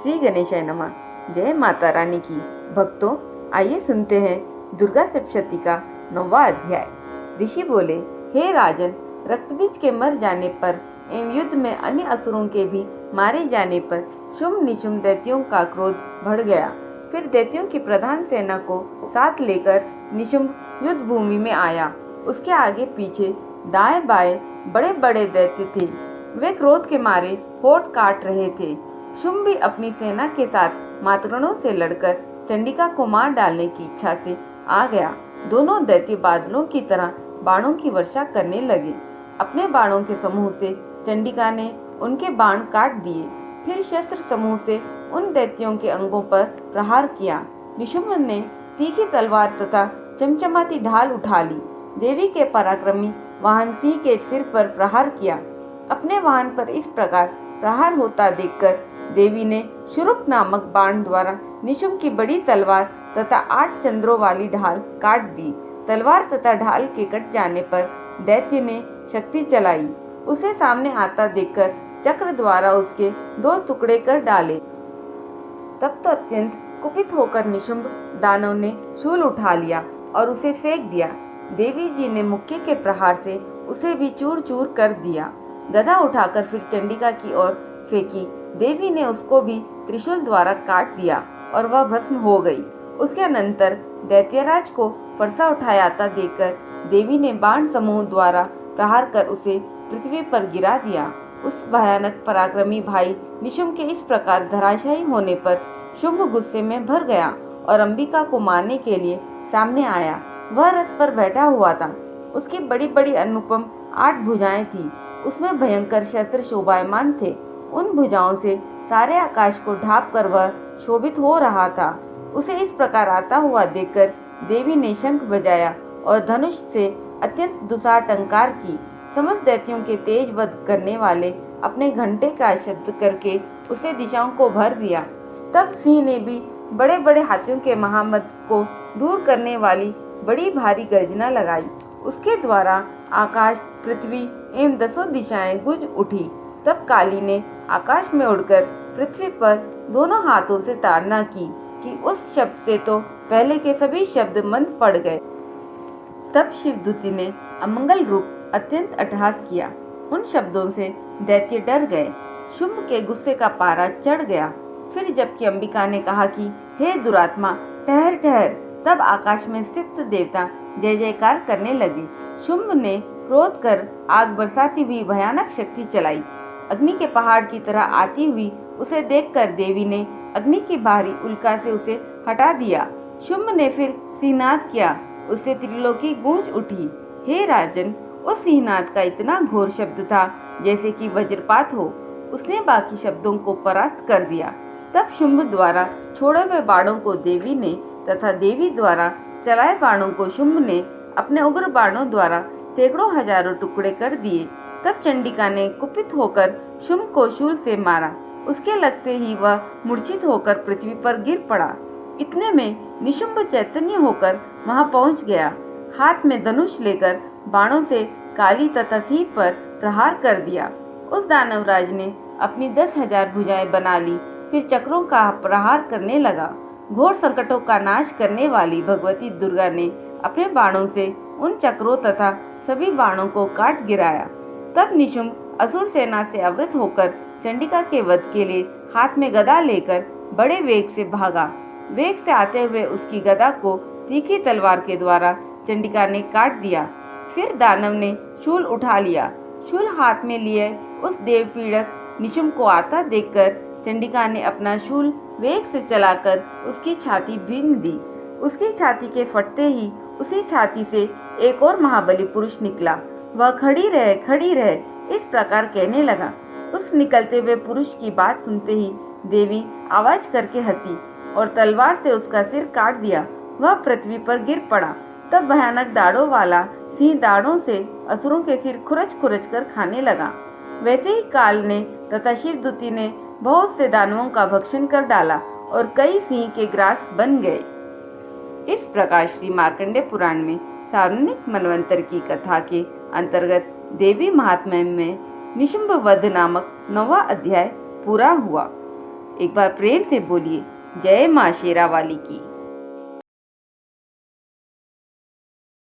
श्री गणेशाय नमः। जय माता रानी की। भक्तों, आइए सुनते हैं दुर्गा सप्तशती का 9वां अध्याय। ऋषि बोले, हे राजन, रक्तबीज के मर जाने पर एवं युद्ध में अन्य असुरों के भी मारे जाने पर शुंभ निशुंभ दैत्यों का क्रोध बढ़ गया। फिर दैत्यों की प्रधान सेना को साथ लेकर निशुंभ युद्ध भूमि में आया। उसके आगे पीछे दाएं बाएं बड़े बड़े दैत्य थे। वे क्रोध के मारे होठ काट रहे थे। शुंभ भी अपनी सेना के साथ मातृगणों से लड़कर चंडिका को मार डालने की इच्छा से आ गया। दोनों दैत्य बादलों की तरह बाणों की वर्षा करने लगे। अपने बाणों के समूह से चंडिका ने उनके बाण काट दिए। फिर शस्त्र समूह से उन दैत्यों के अंगों पर प्रहार किया। निशुंभ ने तीखी तलवार तथा चमचमाती ढाल उठा ली। देवी के पराक्रमी वाहन सिंह के सिर पर प्रहार किया। अपने वाहन पर इस प्रकार प्रहार होता देखकर देवी ने शुरूप नामक बाण द्वारा निशुंभ की बड़ी तलवार तथा 8 चंद्रों वाली ढाल काट दी। तलवार तथा ढाल के कट जाने पर दैत्य ने शक्ति चलाई। उसे सामने आता देखकर चक्र द्वारा उसके 2 टुकड़े कर डाले। तब तो अत्यंत कुपित होकर निशुंभ दानव ने शूल उठा लिया और उसे फेंक दिया। देवी जी ने मुक्के के प्रहार से उसे भी चूर चूर कर दिया। गदा उठाकर फिर चंडिका की ओर फेंकी। देवी ने उसको भी त्रिशूल द्वारा काट दिया और वह भस्म हो गई। उसके अनंतर दैत्यराज को फरसा उठाया आता देखकर देवी ने बाण समूह द्वारा प्रहार कर उसे पृथ्वी पर गिरा दिया। उस भयानक पराक्रमी भाई निशुंभ के इस प्रकार धराशायी होने पर शुंभ गुस्से में भर गया और अंबिका को मारने के लिए सामने आया। वह रथ पर बैठा हुआ था। उसकी बड़ी बड़ी अनुपम 8 भुजाएं थी। उसमें भयंकर शस्त्र शोभायमान थे। उन भुजाओं से सारे आकाश को ढांप कर वह शोभित हो रहा था। उसे इस प्रकार आता हुआ देखकर देवी ने शंख बजाया और धनुष से अत्यंत दुसाह टंकार की। समस्त दैत्यों के तेज वध करने वाले अपने घंटे का शब्द करके उसे दिशाओं को भर दिया। तब सिंह ने भी बड़े बड़े हाथियों के महामद को दूर करने वाली बड़ी भारी गर्जना लगाई। उसके द्वारा आकाश, पृथ्वी एवं 10 दिशाएं गूंज उठी। तब काली ने आकाश में उड़कर पृथ्वी पर दोनों हाथों से ताड़ना की कि उस शब्द से तो पहले के सभी शब्द मंद पड़ गए। तब शिवदूती ने अमंगल रूप अत्यंत अट्टहास किया। उन शब्दों से दैत्य डर गए। शुंभ के गुस्से का पारा चढ़ गया। फिर जबकि अंबिका ने कहा कि हे दुरात्मा, ठहर ठहर, तब आकाश में स्थित देवता जय जयकार करने लगे। शुंभ ने क्रोध कर आग बरसाती हुई भयानक शक्ति चलाई। अग्नि के पहाड़ की तरह आती हुई उसे देखकर देवी ने अग्नि की भारी उल्का से उसे हटा दिया। शुंभ ने फिर सिंहनाद किया। उससे त्रिलोकी गूंज उठी। हे राजन, उस सिंहनाद का इतना घोर शब्द था जैसे कि वज्रपात हो। उसने बाकी शब्दों को परास्त कर दिया। तब शुंभ द्वारा छोड़े हुए बाणों को देवी ने तथा देवी द्वारा चलाए बाणों को शुंभ ने अपने उग्र बाणों द्वारा सैकड़ों हजारों टुकड़े कर दिए। तब चंडिका ने कुपित होकर शुंभ को शूल से मारा। उसके लगते ही वह मूर्छित होकर पृथ्वी पर गिर पड़ा। इतने में निशुंभ चैतन्य होकर वहां पहुंच गया। हाथ में धनुष लेकर बाणों से काली तथा सिंह पर प्रहार कर दिया। उस दानवराज ने अपनी 10,000 भुजाएं बना ली। फिर चक्रों का प्रहार करने लगा। घोर संकटों का नाश करने वाली भगवती दुर्गा ने अपने बाणों से उन चक्रों तथा सभी बाणों को काट गिराया। तब निशुंभ असुर सेना से आवृत होकर चंडिका के वध के लिए हाथ में गदा लेकर बड़े वेग से भागा। वेग से आते हुए उसकी गदा को तीखी तलवार के द्वारा चंडिका ने काट दिया। फिर दानव ने शूल उठा लिया। शूल हाथ में लिए उस देव पीड़क निशुंभ को आता देखकर चंडिका ने अपना शूल वेग से चलाकर उसकी छाती भींग दी। उसकी छाती के फटते ही उसी छाती से एक और महाबली पुरुष निकला। वह खड़ी रहे इस प्रकार कहने लगा। उस निकलते हुए पुरुष की बात सुनते ही देवी आवाज करके हंसी और तलवार से उसका सिर काट दिया। वह पृथ्वी पर गिर पड़ा। तब भयानक दाढ़ों वाला सिंह दाढ़ों से असुरों के सिर खुरच खुरच कर खाने लगा। वैसे ही काल ने तथा शिवदूती ने बहुत से दानवों का भक्षण कर डाला और कई सिंह के ग्रास बन गए। इस प्रकार श्री मार्कंडेय पुराण में सार्वजनिक मनवंतर की कथा के अंतर्गत देवी महात्म्य में निशुंभ वध नामक 9वां अध्याय पूरा हुआ। एक बार प्रेम से बोलिए, जय माँ शेरा वाली की।